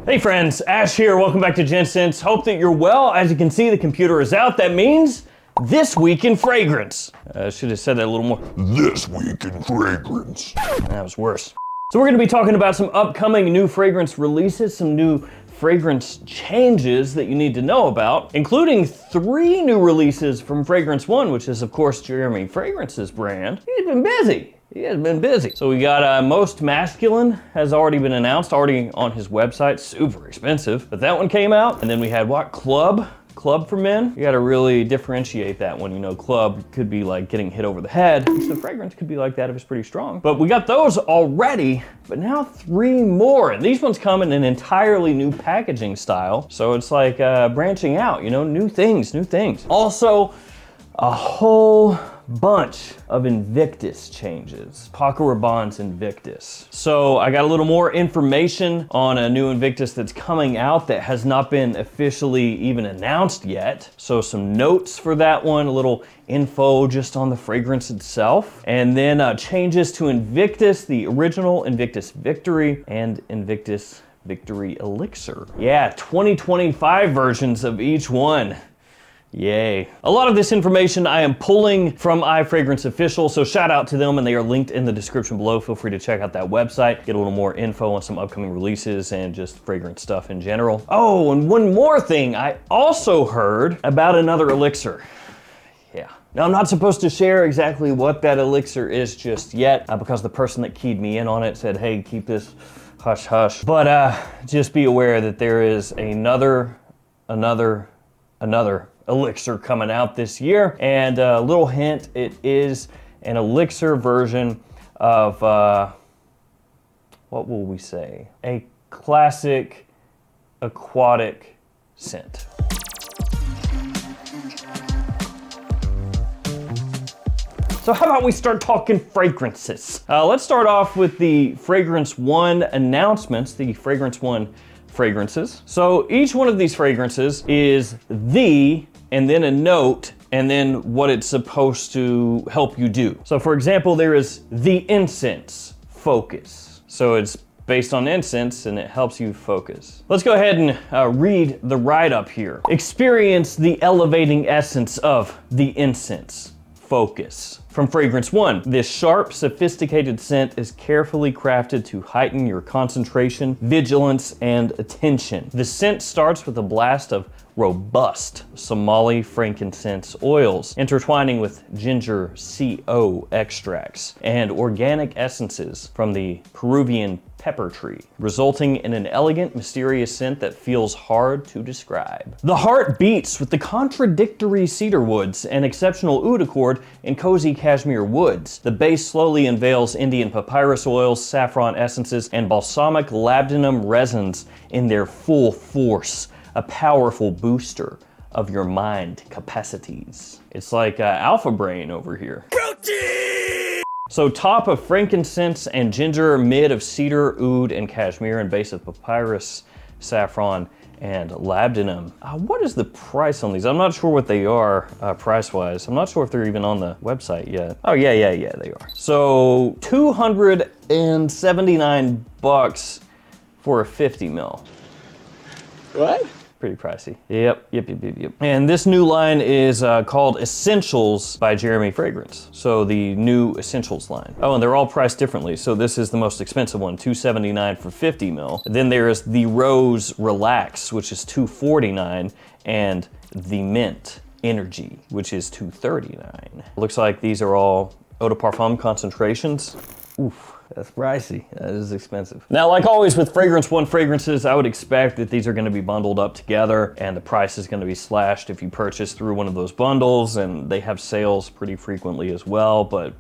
Hey friends, Ash here. Welcome back to Gents. Hope that you're well. As you can see, the computer is out. That means this week in fragrance. I should have said that a little more. This week in fragrance. That was worse. So we're going to be talking about some upcoming new fragrance releases, some new fragrance changes that you need to know about, including 3 new releases from Fragrance One, which is of course Jeremy Fragrance's brand. He's been busy. He has been busy. So we got Most Masculine has already been announced, already on his website, super expensive. But that one came out, and then we had what, Club for men. You gotta really differentiate that one. You know, Club could be like getting hit over the head. So fragrance could be like that if it's pretty strong. But we got those already, but now 3 more. And these ones come in an entirely new packaging style. So it's like branching out, you know, new things. Also, a whole bunch of Invictus changes. Paco Rabanne's Invictus. So I got a little more information on a new Invictus that's coming out that has not been officially even announced yet. So some notes for that one, a little info just on the fragrance itself. And then changes to Invictus, the original Invictus Victory and Invictus Victory Elixir. Yeah, 2025 versions of each one. Yay. A lot of this information I am pulling from iFragrance Official, so shout out to them, and they are linked in the description below. Feel free to check out that website, get a little more info on some upcoming releases and just fragrance stuff in general. Oh, and one more thing, I also heard about another elixir. Yeah. Now, I'm not supposed to share exactly what that elixir is just yet, because the person that keyed me in on it said, hey, keep this hush hush. But just be aware that there is another elixir coming out this year, and a little hint, it is an elixir version of what will we say, a classic aquatic scent. So how about we start talking fragrances? Let's start off with the Fragrance One announcements, the Fragrance One fragrances. So each one of these fragrances is and then a note, and then what it's supposed to help you do. So for example, there is the incense focus. So it's based on incense and it helps you focus. Let's go ahead and read the write-up here. Experience the elevating essence of the incense focus. From Fragrance One, this sharp, sophisticated scent is carefully crafted to heighten your concentration, vigilance, and attention. The scent starts with a blast of robust Somali frankincense oils, intertwining with ginger CO extracts and organic essences from the Peruvian pepper tree, resulting in an elegant, mysterious scent that feels hard to describe. The heart beats with the contradictory cedar woods and exceptional oud accord and cozy cashmere woods. The base slowly unveils Indian papyrus oils, saffron essences, and balsamic labdanum resins in their full force, a powerful booster of your mind capacities. It's like alpha brain over here. Protein! So top of frankincense and ginger, mid of cedar, oud, and cashmere, and base of papyrus, saffron, and labdanum. What is the price on these? I'm not sure what they are price-wise. I'm not sure if they're even on the website yet. Oh yeah, they are. So 279 bucks for a 50 ml. What? Pretty pricey. Yep. And this new line is called Essentials by Jeremy Fragrance. So the new Essentials line. Oh, and they're all priced differently. So this is the most expensive one, $279 for 50 ml. Then there's the Rose Relax, which is $249, and the Mint Energy, which is $239. Looks like these are all eau de parfum concentrations. Oof. That's pricey. That is expensive. Now, like always with Fragrance One fragrances, I would expect that these are going to be bundled up together and the price is going to be slashed if you purchase through one of those bundles, and they have sales pretty frequently as well, but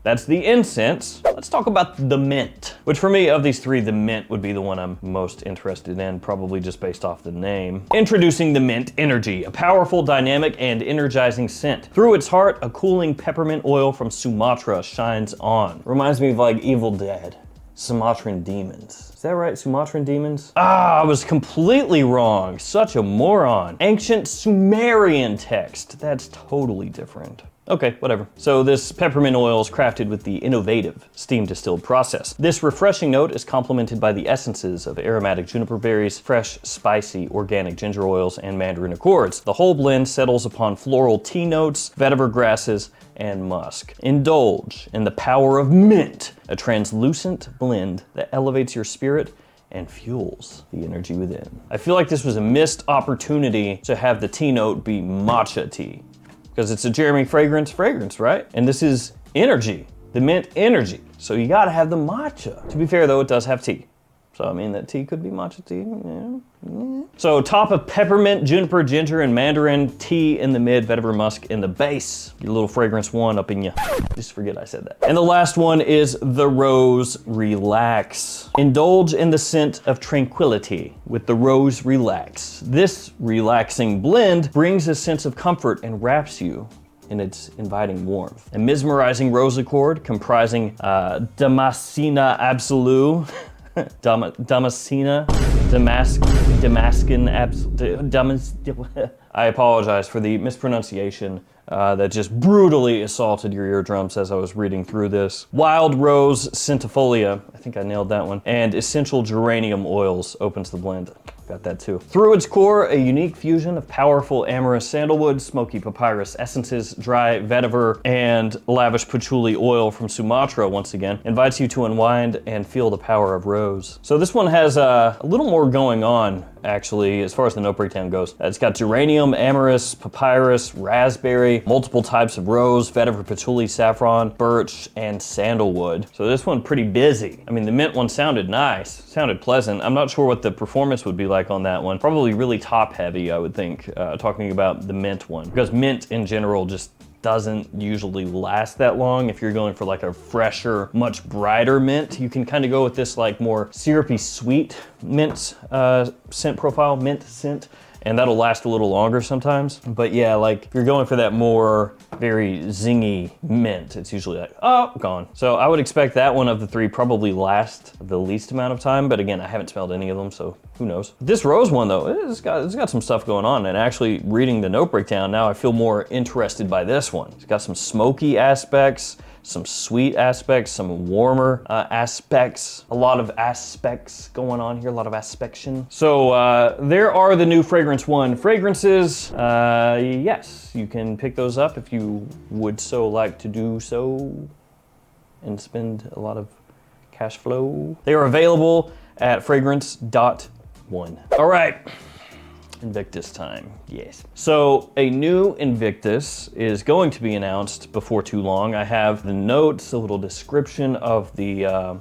that's the incense. Let's talk about the mint, which for me, of these 3, the mint would be the one I'm most interested in, probably just based off the name. Introducing the Mint Energy, a powerful, dynamic, and energizing scent. Through its heart, a cooling peppermint oil from Sumatra shines on. Reminds me of like Evil Dead, Sumatran demons. Is that right, Sumatran demons? I was completely wrong. Such a moron. Ancient Sumerian text. That's totally different. Okay, whatever. So this peppermint oil is crafted with the innovative steam distilled process. This refreshing note is complemented by the essences of aromatic juniper berries, fresh, spicy, organic ginger oils, and mandarin accords. The whole blend settles upon floral tea notes, vetiver grasses, and musk. Indulge in the power of mint, a translucent blend that elevates your spirit and fuels the energy within. I feel like this was a missed opportunity to have the tea note be matcha tea, because it's a Jeremy fragrance, right? And this is energy, the mint energy. So you gotta have the matcha. To be fair though, it does have tea. So I mean, that tea could be matcha tea, yeah. So top of peppermint, juniper, ginger, and mandarin, tea in the mid, vetiver musk in the base. Your little fragrance one up in ya. Just forget I said that. And the last one is the Rose Relax. Indulge in the scent of tranquility with the Rose Relax. This relaxing blend brings a sense of comfort and wraps you in its inviting warmth. A mesmerizing rose accord comprising Damascena Absolu, Damascena, I apologize for the mispronunciation that just brutally assaulted your eardrums as I was reading through this. Wild Rose Centifolia, I think I nailed that one, and Essential Geranium Oils opens the blend. Got that too. Through its core, a unique fusion of powerful amorous sandalwood, smoky papyrus essences, dry vetiver, and lavish patchouli oil from Sumatra once again, invites you to unwind and feel the power of rose. So this one has a little more going on, actually, as far as the note breakdown goes. It's got geranium, amorous, papyrus, raspberry, multiple types of rose, vetiver, patchouli, saffron, birch, and sandalwood. So this one pretty busy. I mean, the mint one sounded nice, sounded pleasant. I'm not sure what the performance would be like on that one. Probably really top heavy, I would think, talking about the mint one, because mint in general just doesn't usually last that long. If you're going for like a fresher, much brighter mint, you can kind of go with this like more syrupy sweet mint scent profile, mint scent, and that'll last a little longer sometimes. But yeah, like if you're going for that more very zingy mint, it's usually like, oh, gone. So I would expect that one of the three probably last the least amount of time, but again, I haven't smelled any of them, so who knows. This rose one though, it's got some stuff going on, and actually reading the note breakdown now, I feel more interested by this one. It's got some smoky aspects, some sweet aspects, some warmer aspects, a lot of aspects going on here, a lot of aspection. So there are the new Fragrance One fragrances. Yes, you can pick those up if you would so like to do so and spend a lot of cash flow. They are available at fragrance.one. All right. Invictus time, yes. So a new Invictus is going to be announced before too long. I have the notes, a little description of the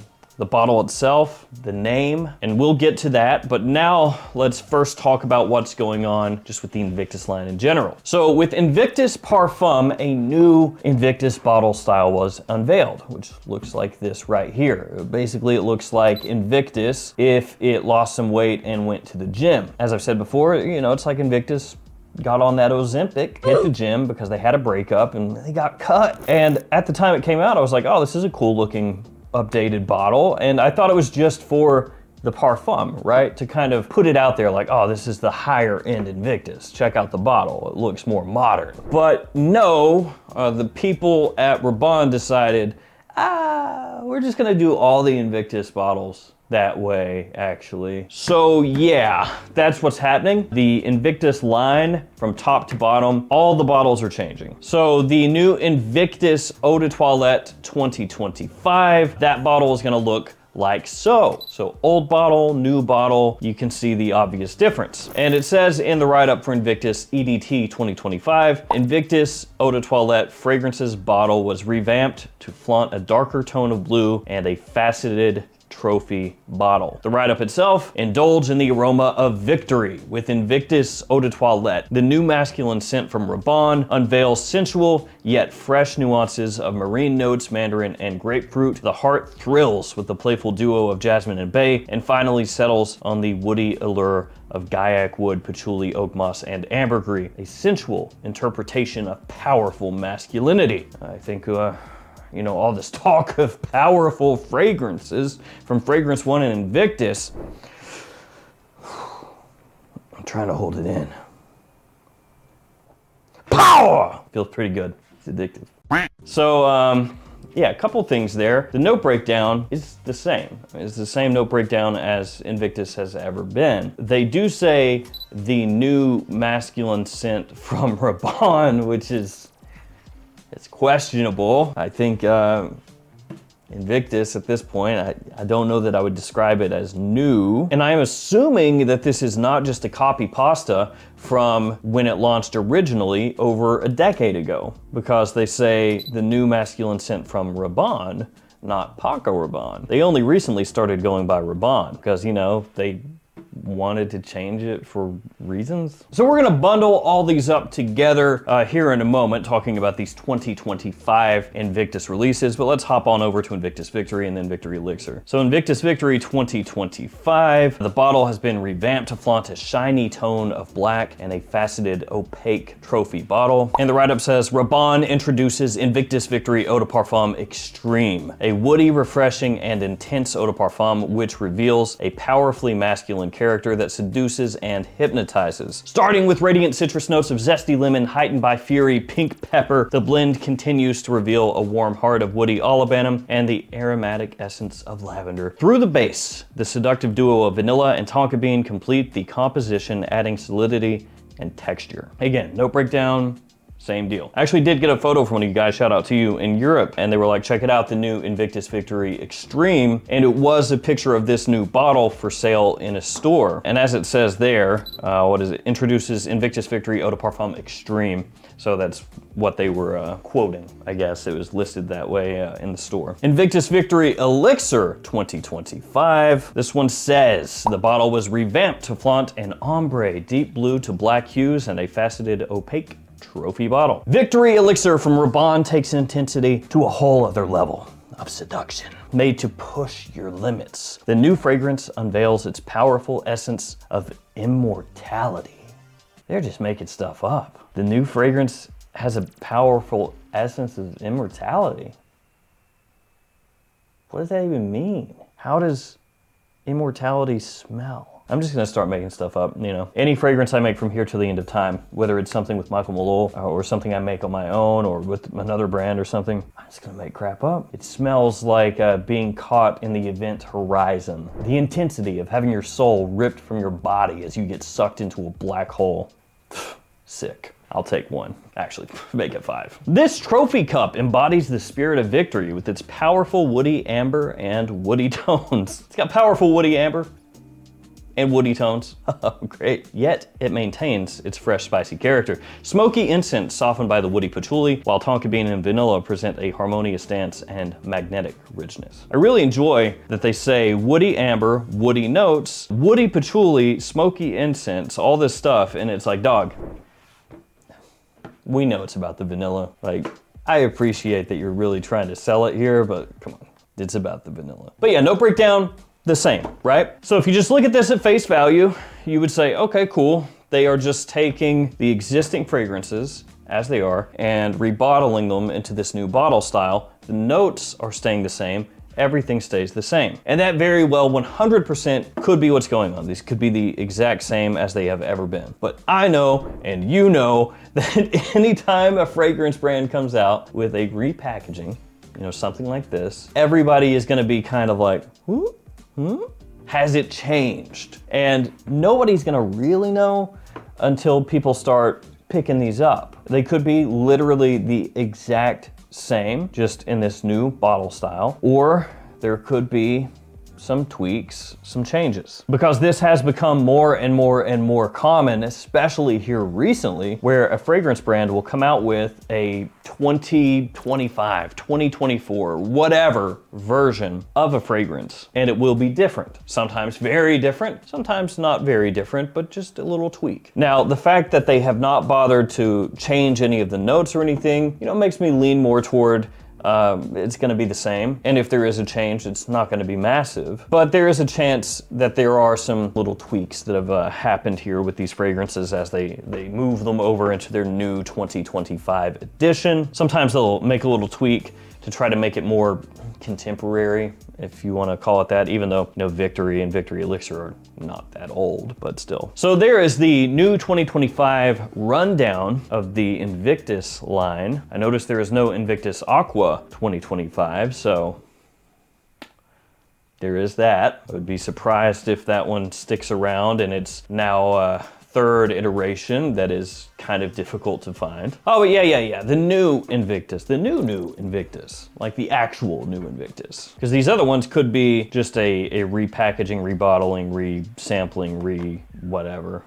bottle itself, the name, and we'll get to that. But now let's first talk about what's going on just with the Invictus line in general. So with Invictus Parfum, a new Invictus bottle style was unveiled, which looks like this right here. Basically, it looks like Invictus if it lost some weight and went to the gym. As I've said before, you know, it's like Invictus got on that Ozempic, hit the gym because they had a breakup and they got cut. And at the time it came out, I was like, oh, this is a cool looking updated bottle, and I thought it was just for the Parfum, right? To kind of put it out there like, oh, this is the higher end Invictus. Check out the bottle, it looks more modern. But no, the people at Rabanne decided, we're just gonna do all the Invictus bottles that way, actually. So yeah, that's what's happening. The Invictus line from top to bottom, all the bottles are changing. So the new Invictus Eau de Toilette 2025, that bottle is gonna look like so. So old bottle, new bottle, you can see the obvious difference. And it says in the write-up for Invictus EDT 2025, Invictus Eau de Toilette Fragrances bottle was revamped to flaunt a darker tone of blue and a faceted trophy bottle. The write-up itself, indulge in the aroma of victory with Invictus Eau de Toilette. The new masculine scent from Rabanne unveils sensual yet fresh nuances of marine notes, mandarin, and grapefruit. The heart thrills with the playful duo of jasmine and bay, and finally settles on the woody allure of gaiac wood, patchouli, oak moss, and ambergris. A sensual interpretation of powerful masculinity. I think you know, all this talk of powerful fragrances from Fragrance One and Invictus, I'm trying to hold it in. Power! Feels pretty good. It's addictive. So, yeah, a couple things there. The note breakdown is the same. It's the same note breakdown as Invictus has ever been. They do say the new masculine scent from Rabanne, which is, it's questionable. I think Invictus at this point, I don't know that I would describe it as new. And I am assuming that this is not just a copy pasta from when it launched originally over a decade ago, because they say the new masculine scent from Rabanne, not Paco Rabanne. They only recently started going by Rabanne because, you know, they wanted to change it for reasons. So we're gonna bundle all these up together here in a moment, talking about these 2025 Invictus releases, but let's hop on over to Invictus Victory and then Victory Elixir. So Invictus Victory 2025, the bottle has been revamped to flaunt a shiny tone of black and a faceted opaque trophy bottle. And the write-up says, Rabanne introduces Invictus Victory Eau de Parfum Extreme, a woody, refreshing, and intense eau de parfum which reveals a powerfully masculine character that seduces and hypnotizes. Starting with radiant citrus notes of zesty lemon heightened by fiery pink pepper, the blend continues to reveal a warm heart of woody olibanum and the aromatic essence of lavender. Through the base, the seductive duo of vanilla and tonka bean complete the composition, adding solidity and texture. Again, note breakdown, same deal. I actually did get a photo from one of you guys, shout out to you, in Europe, and they were like, check it out, the new Invictus Victory Extreme, and it was a picture of this new bottle for sale in a store. And as it says there, what is it? Introduces Invictus Victory Eau de Parfum Extreme. So that's what they were quoting. I guess it was listed that way in the store. Invictus Victory Elixir 2025. This one says, the bottle was revamped to flaunt an ombre, deep blue to black hues, and a faceted opaque trophy bottle. Victory Elixir from Rabanne takes intensity to a whole other level of seduction, made to push your limits. The new fragrance unveils its powerful essence of immortality. They're just making stuff up. The new fragrance has a powerful essence of immortality. What does that even mean? How does immortality smell? I'm just gonna start making stuff up, you know. Any fragrance I make from here to the end of time, whether it's something with Michael Malone or something I make on my own or with another brand or something, I'm just gonna make crap up. It smells like being caught in the event horizon. The intensity of having your soul ripped from your body as you get sucked into a black hole. Sick. I'll take one. Actually, make it 5. This trophy cup embodies the spirit of victory with its powerful woody amber and woody tones. It's got powerful woody amber and woody tones. Oh, great. Yet it maintains its fresh, spicy character. Smoky incense softened by the woody patchouli, while tonka bean and vanilla present a harmonious dance and magnetic richness. I really enjoy that they say woody amber, woody notes, woody patchouli, smoky incense, all this stuff, and it's like, dog, we know it's about the vanilla. Like, I appreciate that you're really trying to sell it here, but come on, it's about the vanilla. But yeah, note breakdown, the same, right? So if you just look at this at face value, you would say, okay, cool. They are just taking the existing fragrances as they are and rebottling them into this new bottle style. The notes are staying the same. Everything stays the same. And that very well 100% could be what's going on. These could be the exact same as they have ever been. But I know, and you know, that anytime a fragrance brand comes out with a repackaging, you know, something like this, everybody is gonna be kind of like, has it changed? And nobody's gonna really know until people start picking these up. They could be literally the exact same, just in this new bottle style, or there could be some tweaks, some changes. Because this has become more and more and more common, especially here recently, where a fragrance brand will come out with a 2025, 2024, whatever version of a fragrance, and it will be different. Sometimes very different, sometimes not very different, but just a little tweak. Now, the fact that they have not bothered to change any of the notes or anything, you know, makes me lean more toward it's gonna be the same. And if there is a change, it's not gonna be massive. But there is a chance that there are some little tweaks that have happened here with these fragrances as they move them over into their new 2025 edition. Sometimes they'll make a little tweak to try to make it more contemporary, if you want to call it that, even though, you know, Victory and Victory Elixir are not that old, but still. So there is the new 2025 rundown of the Invictus line. I noticed there is no Invictus Aqua 2025, so there is that. I would be surprised if that one sticks around and it's now third iteration that is kind of difficult to find. Oh, yeah. The new Invictus. The new Invictus. Like the actual new Invictus. Because these other ones could be just a repackaging, rebottling, re-sampling, whatever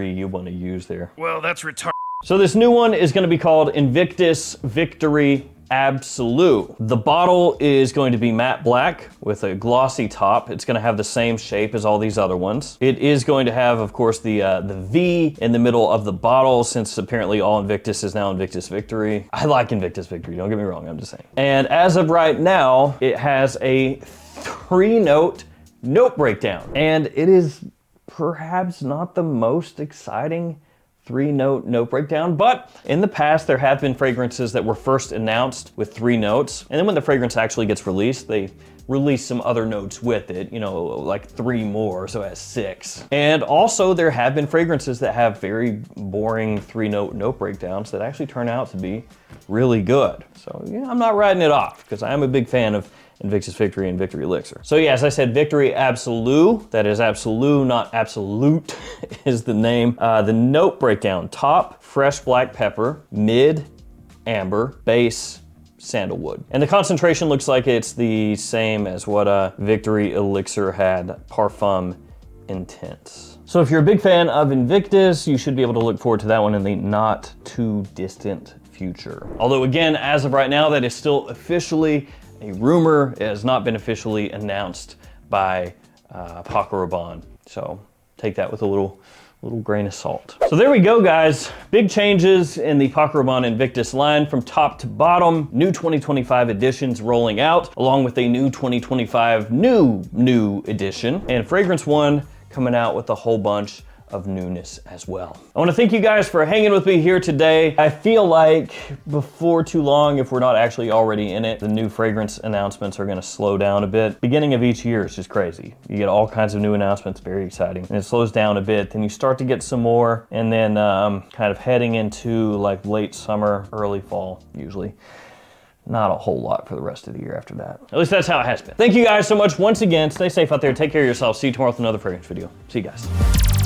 you want to use there. Well, that's retarded. So this new one is going to be called Invictus Victory Absolu. The bottle is going to be matte black with a glossy top. It's going to have the same shape as all these other ones. It is going to have, of course, the V in the middle of the bottle, since apparently all Invictus is now Invictus Victory. I like Invictus Victory, don't get me wrong, I'm just saying. And as of right now, it has a 3-note note breakdown. And it is perhaps not the most exciting 3-note breakdown, but in the past there have been fragrances that were first announced with 3 notes, and then when the fragrance actually gets released, they release some other notes with it, you know, like 3 more, so it has 6. And also there have been fragrances that have very boring 3-note breakdowns that actually turn out to be really good. So yeah, I'm not writing it off, because I am a big fan of Invictus Victory and Victory Elixir. So yeah, as I said, Victory Absolu, that is Absolu, not Absolute, is the name. The note breakdown: top, fresh black pepper; mid, amber; base, sandalwood. And the concentration looks like it's the same as what Victory Elixir had, Parfum Intense. So if you're a big fan of Invictus, you should be able to look forward to that one in the not too distant future. Although again, as of right now, that is still officially a rumor. It has not been officially announced by Paco Rabanne. So take that with a little grain of salt. So there we go, guys. Big changes in the Paco Rabanne Invictus line from top to bottom. New 2025 editions rolling out, along with a new 2025 new edition. And Fragrance One coming out with a whole bunch of newness as well. I want to thank you guys for hanging with me here today. I feel like before too long, if we're not actually already in it, the new fragrance announcements are going to slow down a bit. Beginning of each year is just crazy. You get all kinds of new announcements, very exciting. And it slows down a bit, then you start to get some more, and then kind of heading into like late summer, early fall, usually. Not a whole lot for the rest of the year after that. At least that's how it has been. Thank you guys so much once again. Stay safe out there. Take care of yourself. See you tomorrow with another fragrance video. See you guys.